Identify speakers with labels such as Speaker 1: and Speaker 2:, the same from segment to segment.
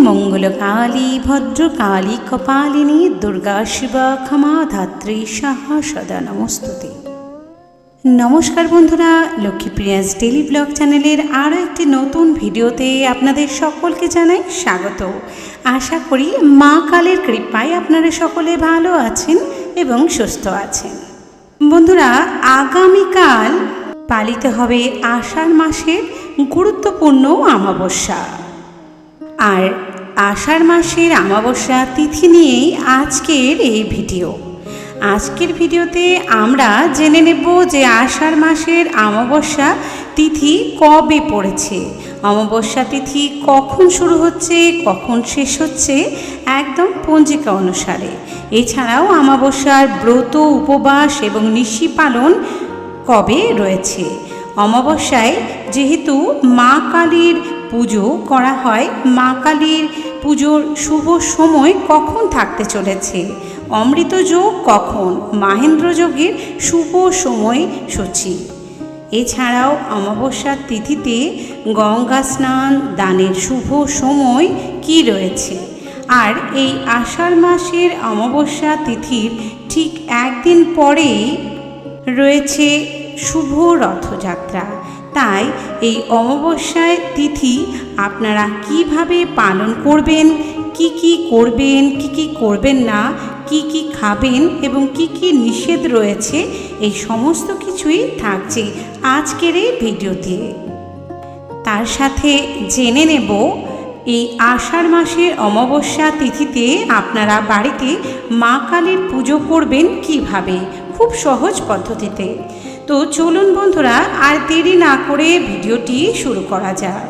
Speaker 1: মঙ্গলকালী ভদ্রকালী কপালিনী দুর্গা শিবা ক্ষমা ধাত্রী সাহা সদা নমস্তুতে। নমস্কার বন্ধুরা, লক্ষ্মীপ্রিয়াস ডেইলি ব্লগ চ্যানেলের আরও একটি নতুন ভিডিওতে আপনাদের সকলকে জানাই স্বাগত। আশা করি মা কালীর কৃপায় আপনারা সকলে ভালো আছেন এবং সুস্থ আছেন। বন্ধুরা, আগামীকাল পালিত হবে আষাঢ় মাসের গুরুত্বপূর্ণ অমাবস্যা। আর আষাঢ় মাসের অমাবস্যা তিথি নিয়েই আজকের এই ভিডিও। আজকের ভিডিওতে আমরা জেনে নেব যে আষাঢ় মাসের অমাবস্যা তিথি কবে পড়েছে, অমাবস্যা তিথি কখন শুরু হচ্ছে, কখন শেষ হচ্ছে, একদম পঞ্জিকা অনুসারে। এছাড়াও অমাবস্যার ব্রত, উপবাস এবং নিশি পালন কবে রয়েছে। অমাবস্যায় যেহেতু মা কালীর পুজো করা হয়, মা কালীর পুজোর শুভ সময় কখন থাকতে চলেছে, অমৃত যোগ কখন, মাহেন্দ্র যোগের শুভ সময় সূচি। এছাড়াও অমাবস্যার তিথিতে গঙ্গা স্নান দানের শুভ সময় কি রয়েছে। আর এই আষাঢ় মাসের অমাবস্যা তিথির ঠিক একদিন পরেই রয়েছে শুভ রথযাত্রা। তাই এই অমাবস্যায় তিথি আপনারা কিভাবে পালন করবেন, কি কি করবেন, কি কি করবেন না, কি কি খাবেন এবং কি কি নিষেধ রয়েছে, এই সমস্ত কিছুই থাকছে আজকের এই ভিডিওতে। তার সাথে জেনে নেব এই আষাঢ় মাসের অমাবস্যা তিথিতে আপনারা বাড়িতে মা কালীর পুজো করবেন কিভাবে, খুব সহজ পদ্ধতিতে। তো চলুন বন্ধুরা, আর দেরি না করে ভিডিওটি শুরু করা যাক।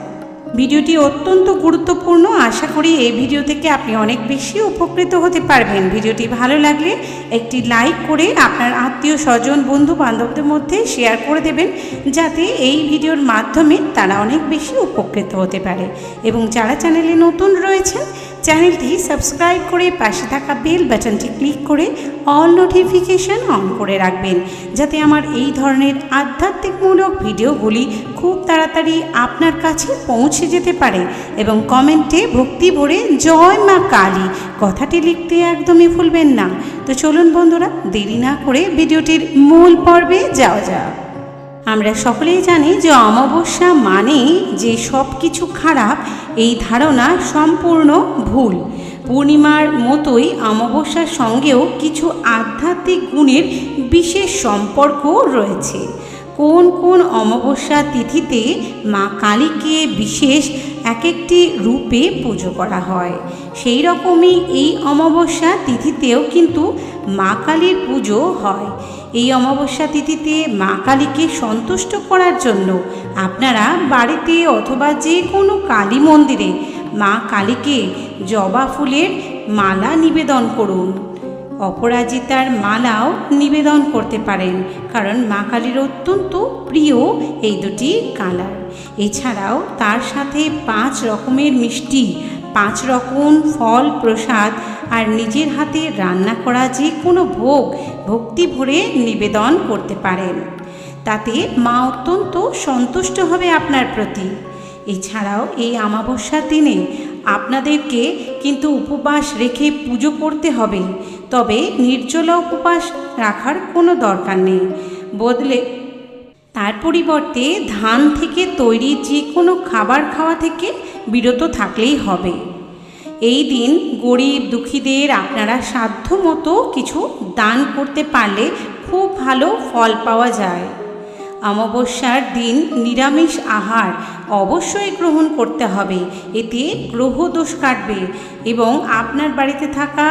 Speaker 1: ভিডিওটি অত্যন্ত গুরুত্বপূর্ণ। আশা করি এই ভিডিও থেকে আপনি অনেক বেশি উপকৃত হতে পারবেন। ভিডিওটি ভালো লাগলে একটি লাইক করে আপনার আত্মীয় স্বজন, বন্ধু বান্ধবদের মধ্যে শেয়ার করে দেবেন, যাতে এই ভিডিওর মাধ্যমে তারা অনেক বেশি উপকৃত হতে পারে। এবং যারা চ্যানেলে নতুন রয়েছেন, চ্যানেলটি সাবস্ক্রাইব করে পাশে থাকা বেল বাটনটি ক্লিক করে অল নোটিফিকেশন অন করে রাখবেন, যাতে আমার এই ধরনের আধ্যাত্মিকমূলক ভিডিওগুলি খুব তাড়াতাড়ি আপনার কাছে পৌঁছে যেতে পারে। এবং কমেন্টে ভক্তি ভরে জয় মা কালী কথাটি লিখতে একদমই ভুলবেন না। তো চলুন বন্ধুরা, দেরি না করে ভিডিওটির মূল পর্বে যাওয়া যাক। আমরা সকলেই জানি যে অমাবস্যা মানে যে সব কিছু খারাপ, এই ধারণা সম্পূর্ণ ভুল। পূর্ণিমার মতোই অমাবস্যার সঙ্গেও কিছু আধ্যাত্মিক গুণের বিশেষ সম্পর্ক রয়েছে। কোন কোন অমাবস্যা তিথিতে মা কালীকে বিশেষ এক একটি রূপে পুজো করা হয়, সেই রকমই এই অমাবস্যা তিথিতেও কিন্তু মা কালীর পুজো হয়। এই অমাবস্যা তিথিতে মা কালীকে সন্তুষ্ট করার জন্য আপনারা বাড়িতে অথবা যে কোনো কালী মন্দিরে মা কালীকে জবা ফুলের মালা নিবেদন করুন। অপরাজিতার মালাও নিবেদন করতে পারেন, কারণ মা কালীর অত্যন্ত প্রিয় এই দুটি কালার। এছাড়াও তার সাথে 5 রকমের মিষ্টি, 5 রকম ফল প্রসাদ আর নিজের হাতে রান্না করা যে কোনো ভোগ ভক্তি ভরে নিবেদন করতে পারেন। তাতে মা অত্যন্ত সন্তুষ্ট হবে আপনার প্রতি। এছাড়াও এই অমাবস্যার দিনে আপনাদেরকে কিন্তু উপবাস রেখে পুজো করতে হবে, তবে নির্জলা উপবাস রাখার কোনো দরকার নেই। বদলে তার পরিবর্তে ধান থেকে তৈরি যে কোনো খাবার খাওয়া থেকে বিরত থাকলেই হবে। এই দিন গরিব দুঃখীদের আপনারা সাধ্য মতো কিছু দান করতে পারলে খুব ভালো ফল পাওয়া যায়। অমাবস্যার দিন নিরামিষ আহার অবশ্যই গ্রহণ করতে হবে, এতে গ্রহদোষ কাটবে এবং আপনার বাড়িতে থাকা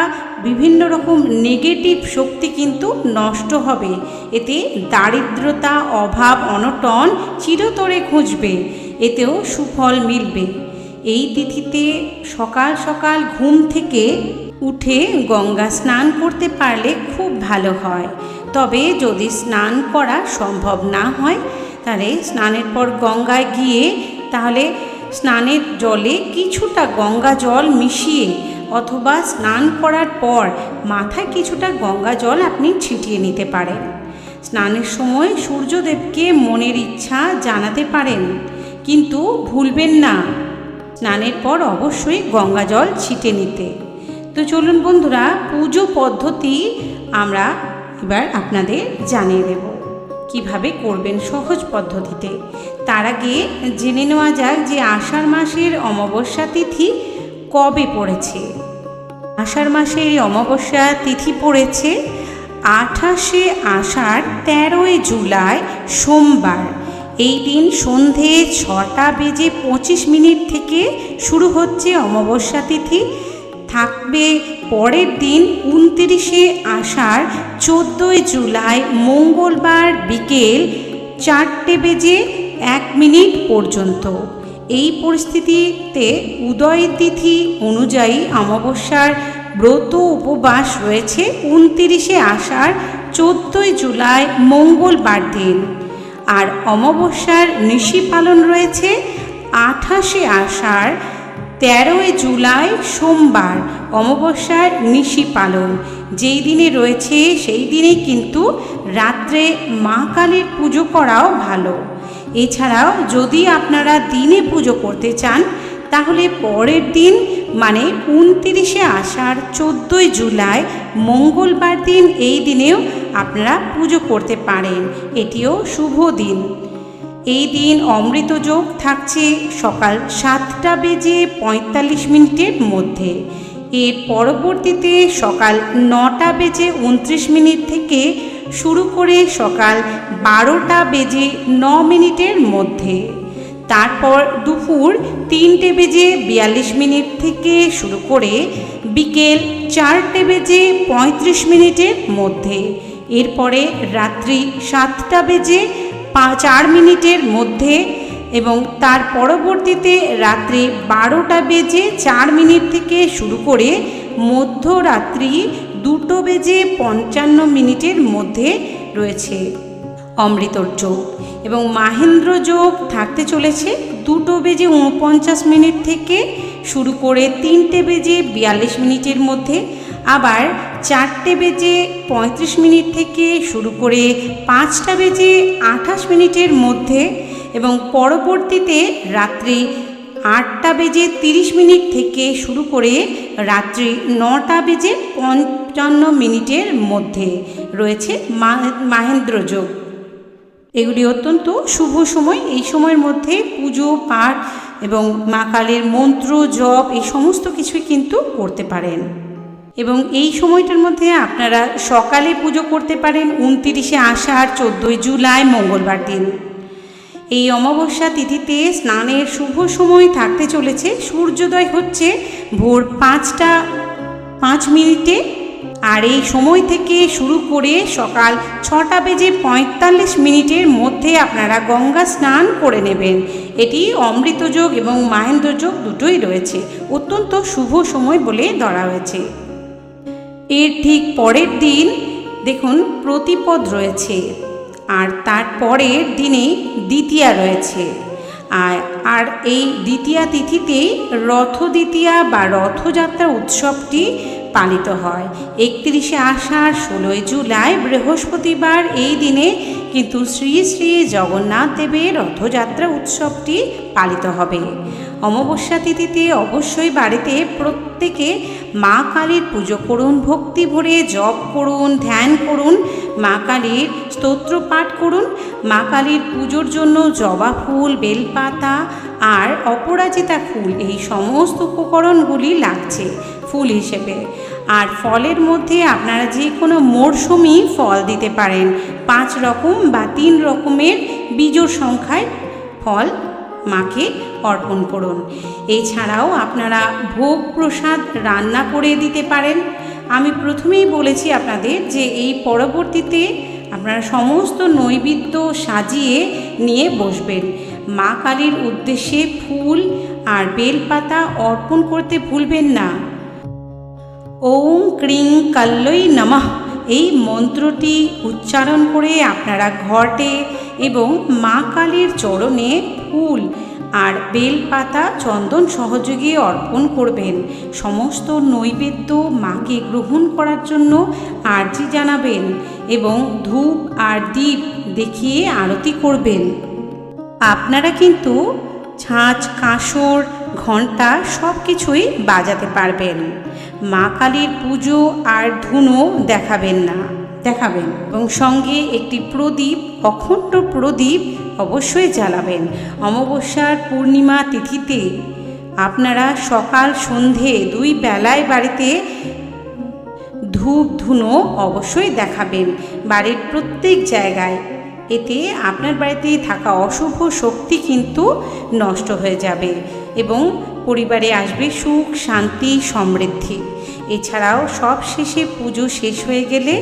Speaker 1: বিভিন্ন রকম নেগেটিভ শক্তি কিন্তু নষ্ট হবে। এতে দারিদ্রতা, অভাব, অনটন চিরতরে ঘুচবে, এতেও সুফল মিলবে। এই তিথিতে সকাল সকাল ঘুম থেকে উঠে গঙ্গা স্নান করতে পারলে খুব ভালো হয়। তবে যদি স্নান করা সম্ভব না হয়, তাহলে স্নানের পর গঙ্গায় গিয়ে তাহলে স্নানের জলে কিছুটা গঙ্গা জল মিশিয়ে অথবা স্নান করার পর মাথায় কিছুটা গঙ্গা জল আপনি ছিটিয়ে নিতে পারেন। স্নানের সময় সূর্যদেবকে মনের ইচ্ছা জানাতে পারেন, কিন্তু ভুলবেন না স্নানের পর অবশ্যই গঙ্গা জল ছিটে নিতে। তো চলুন বন্ধুরা, পুজো পদ্ধতি আমরা এবার আপনাদের জানিয়ে দেব কিভাবে করবেন সহজ পদ্ধতিতে। তার আগে জেনে নেওয়া যাক যে আষাঢ় মাসের অমাবস্যা তিথি কবে পড়েছে। আষাঢ় মাসের এই অমাবস্যা তিথি পড়েছে 28শে আষাঢ় 13ই জুলাই সোমবার। এই দিন সন্ধে 6:25 থেকে শুরু হচ্ছে অমাবস্যা তিথি, থাকবে পরের দিন 29শে আষাঢ় 14ই জুলাই মঙ্গলবার বিকেল 4:01 পর্যন্ত। এই পরিস্থিতিতে উদয় তিথি অনুযায়ী অমাবস্যার ব্রত উপবাস রয়েছে 29শে আষাঢ় 14ই জুলাই মঙ্গলবার দিন, আর অমাবস্যার নিশি পালন রয়েছে 28শে আষাঢ় 13ই জুলাই সোমবার। অমাবস্যার নিশি পালন যেই দিনে রয়েছে সেই দিনে কিন্তু রাত্রে মা কালীর পুজো করাও ভালো। এছাড়াও যদি আপনারা দিনে পুজো করতে চান তাহলে পরের দিন মানে 29শে আষাঢ় 14ই জুলাই মঙ্গলবার দিন এই দিনেও আপনারা পুজো করতে পারেন, এটিও শুভ দিন। এই দিন অমৃত যোগ থাকছে সকাল 7:45 মধ্যে। এর পরবর্তীতে সকাল 9:29 থেকে শুরু করে সকাল 12:09 মধ্যে। তারপর দুপুর 3:42 থেকে শুরু করে বিকেল 4:35 মধ্যে। এরপরে রাত্রি 7:04 মধ্যে এবং তার পরবর্তীতে রাত্রি 12:04 থেকে শুরু করে মধ্যরাত্রি 2:55 মধ্যে রয়েছে অমৃতর যোগ, এবং মাহেন্দ্র যোগ থাকতে চলেছে 2:49 থেকে শুরু করে 3:42 মধ্যে, আবার 4:35 থেকে শুরু করে 5:28 মধ্যে, এবং পরবর্তীতে রাত্রি 8:30 থেকে শুরু করে রাত্রি 9:55 মধ্যে রয়েছে মাহেন্দ্র যোগ। এগুলি অত্যন্ত শুভ সময়। এই সময়ের মধ্যে পুজো পাঠ এবং মা কালীর মন্ত্র জপ এই সমস্ত কিছুই কিন্তু করতে পারেন। এবং এই সময়টার মধ্যে আপনারা সকালে পুজো করতে পারেন 29শে আষাঢ় 14ই জুলাই মঙ্গলবার দিন। এই অমাবস্যা তিথিতে স্নানের শুভ সময় থাকতে চলেছে। সূর্যোদয় হচ্ছে ভোর 5:05 আর এই সময় থেকে শুরু করে সকাল 6:45 মধ্যে আপনারা গঙ্গা স্নান করে নেবেন। এটি অমৃত যোগ এবং মাহেন্দ্র যোগ দুটোই রয়েছে, অত্যন্ত শুভ সময় বলে ধরা হয়েছে। এর ঠিক পরের দিন দেখুন প্রতিপদ রয়েছে, আর তার পরের দিনে দ্বিতীয়া রয়েছে। আর এই দ্বিতীয়া তিথিতেই রথ দ্বিতীয়া বা রথযাত্রা উৎসবটি পালিত হয়। 31শে আষাঢ় 16ই জুলাই বৃহস্পতিবার এই দিনে কিন্তু শ্রী শ্রী জগন্নাথ দেবের রথযাত্রা উৎসবটি পালিত হবে। অমাবস্যা তিথিতে অবশ্যই বাড়িতে প্রত্যেকে মা কালীর পুজো করুন, ভক্তি ভরে জপ করুন, ধ্যান করুন, মা কালীর স্তোত্র পাঠ করুন। মা কালীর পুজোর জন্য জবা ফুল, বেলপাতা আর অপরাজিতা ফুল এই সমস্ত উপকরণগুলি লাগছে ফুল হিসেবে। আর ফলের মধ্যে আপনারা যে কোনো মরশুমি ফল দিতে পারেন, 5 রকম বা 3 রকমের বিজোড় সংখ্যায় ফল মাকে অর্পণ করুন। এছাড়াও আপনারা ভোগ প্রসাদ রান্না করে দিতে পারেন। আমি প্রথমেই বলেছি আপনাদের যে এই পরবর্তীতে আপনারা সমস্ত নৈবেদ্য সাজিয়ে নিয়ে বসবেন। মা কালীর উদ্দেশ্যে ফুল আর বেলপাতা অর্পণ করতে ভুলবেন না। ওম ক্রিং কাল্যই নমঃ এই মন্ত্রটি উচ্চারণ করে আপনারা ঘটে এবং মা কালীর চরণে ফুল আর বেলপাতা চন্দন সহযোগে অর্পণ করবেন। সমস্ত নৈবেদ্য মাকে গ্রহণ করার জন্য আর্জি জানাবেন এবং ধূপ আর দীপ দেখিয়ে আরতি করবেন। আপনারা কিন্তু ছাঁচ, কাঁসর, ঘণ্টা সব কিছুই বাজাতে পারবেন। মা কালীর পুজো আর ধুনো দেখাবেন এবং সঙ্গে একটি প্রদীপ, অখণ্ড প্রদীপ অবশ্যই জ্বালাবেন। অমাবস্যার পূর্ণিমা তিথিতে আপনারা সকাল সন্ধে 2 বেলায় বাড়িতে ধূপ ধুনো অবশ্যই দেখাবেন বাড়ির প্রত্যেক জায়গায়। এতে আপনার বাড়িতে থাকা অশুভ শক্তি কিন্তু নষ্ট হয়ে যাবে এবং পরিবারে আসবে সুখ, শান্তি, সমৃদ্ধি। এছাড়াও সব শেষে পুজো শেষ হয়ে গেলে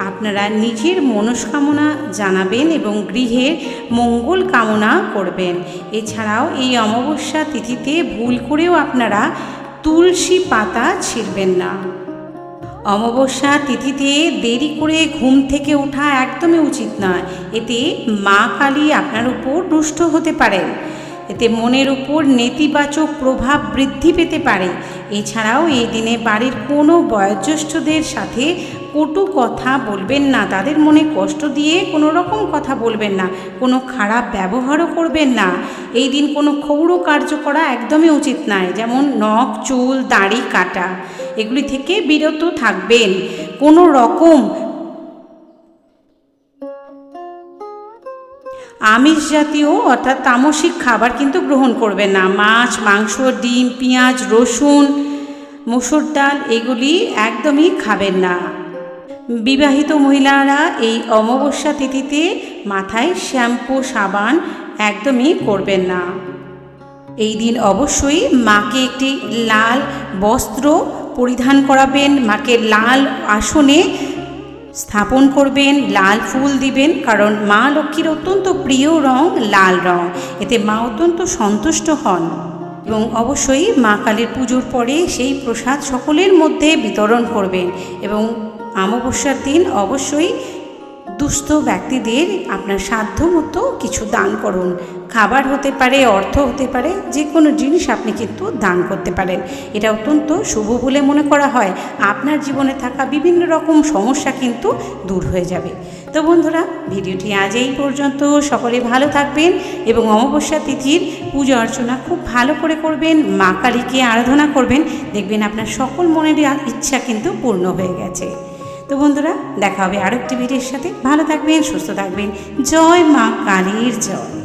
Speaker 1: আপনারা নিজের মনস্কামনা জানাবেন এবং গৃহের মঙ্গল কামনা করবেন। এছাড়াও এই অমাবস্যা তিথিতে ভুল করেও আপনারা তুলসী পাতা ছিঁড়বেন না। অমাবস্যা তিথিতে দেরি করে ঘুম থেকে ওঠা একদমই উচিত নয়। এতে মা কালী আপনার উপর রুষ্ট হতে পারেন। এতে মনের উপর নেতিবাচক প্রভাব বৃদ্ধি পেতে পারে। এছাড়াও এই দিনে বাড়ির কোনো বয়োজ্যেষ্ঠদের সাথে কটু কথা বলবেন না, তাদের মনে কষ্ট দিয়ে কোনো রকম কথা বলবেন না, কোনো খারাপ ব্যবহারও করবেন না। এই দিন কোনো ক্ষৌর কার্য করা একদমই উচিত নয়, যেমন নখ, চুল, দাড়ি কাটা, এগুলি থেকে বিরত থাকবেন। কোনো রকম আমিষ জাতীয় অর্থাৎ তামসিক খাবার কিন্তু গ্রহণ করবেন না। মাছ, মাংস, ডিম, পেঁয়াজ, রসুন, মসুর ডাল এগুলি একদমই খাবেন না। বিবাহিত মহিলারা এই অমাবস্যা তিথিতে মাথায় শ্যাম্পু, সাবান একদমই করবেন না। এই দিন অবশ্যই মাকে একটি লাল বস্ত্র পরিধান করাবেন, মাকে লাল আসনে স্থাপন করবেন, লাল ফুল দিবেন, কারণ মা লক্ষ্মীর অত্যন্ত প্রিয় রং লাল রং। এতে মা অত্যন্ত সন্তুষ্ট হন। এবং অবশ্যই মা কালীর পুজোর পরে সেই প্রসাদ সকলের মধ্যে বিতরণ করবেন। এবং অমাবস্যার দিন অবশ্যই দুস্থ ব্যক্তিদের আপনার সাধ্য মতো কিছু দান করুন। খাবার হতে পারে, অর্থ হতে পারে, যে কোনো জিনিস আপনি কিন্তু দান করতে পারেন। এটা অত্যন্ত শুভ বলে মনে করা হয়। আপনার জীবনে থাকা বিভিন্ন রকম সমস্যা কিন্তু দূর হয়ে যাবে। তো বন্ধুরা, ভিডিওটি আজ এই পর্যন্ত। সকলে ভালো থাকবেন এবং অমাবস্যা তিথির পূজা অর্চনা খুব ভালো করে করবেন, মা কালীকে আরাধনা করবেন, দেখবেন আপনার সকল মনের ইচ্ছা কিন্তু পূর্ণ হয়ে গেছে। তো বন্ধুরা, দেখা হবে আরেকটি ভিডিওর সাথে। ভালো থাকবেন, সুস্থ থাকবেন। জয় মা কালীর জয়।